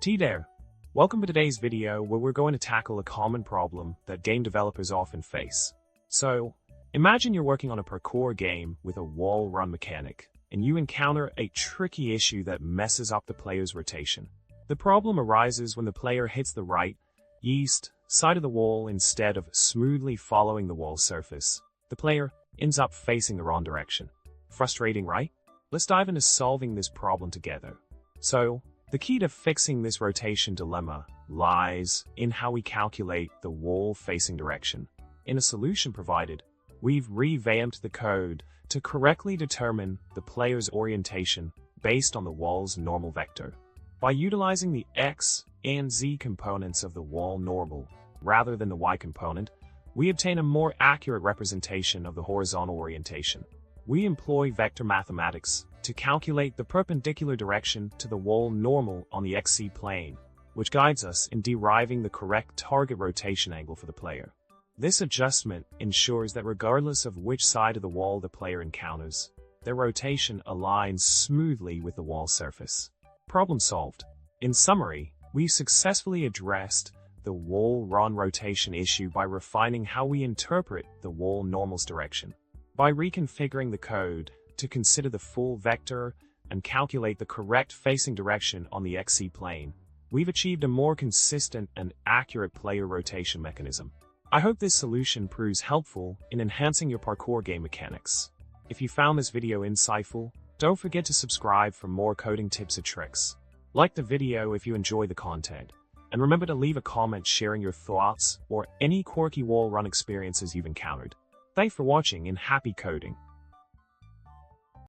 There! Welcome to today's video where we're going to tackle a common problem that game developers often face. So, imagine you're working on a parkour game with a wall run mechanic, and you encounter a tricky issue that messes up the player's rotation. The problem arises when the player hits the right, east, side of the wall instead of smoothly following the wall surface. The player ends up facing the wrong direction. Frustrating, right? Let's dive into solving this problem together. So, the key to fixing this rotation dilemma lies in how we calculate the wall-facing direction. In a solution provided, we've revamped the code to correctly determine the player's orientation based on the wall's normal vector. By utilizing the x and z components of the wall normal rather than the y component, we obtain a more accurate representation of the horizontal orientation. We employ vector mathematics to calculate the perpendicular direction to the wall normal on the xz plane, which guides us in deriving the correct target rotation angle for the player. This adjustment ensures that regardless of which side of the wall the player encounters, their rotation aligns smoothly with the wall surface. Problem solved. In summary, we successfully addressed the wall run rotation issue by refining how we interpret the wall normal's direction. By reconfiguring the code to consider the full vector and calculate the correct facing direction on the xz plane, we've achieved a more consistent and accurate player rotation mechanism. I hope this solution proves helpful in enhancing your parkour game mechanics. If you found this video insightful, don't forget to subscribe for more coding tips and tricks. Like the video if you enjoy the content, and remember to leave a comment sharing your thoughts or any quirky wall run experiences you've encountered. Thanks for watching and happy coding!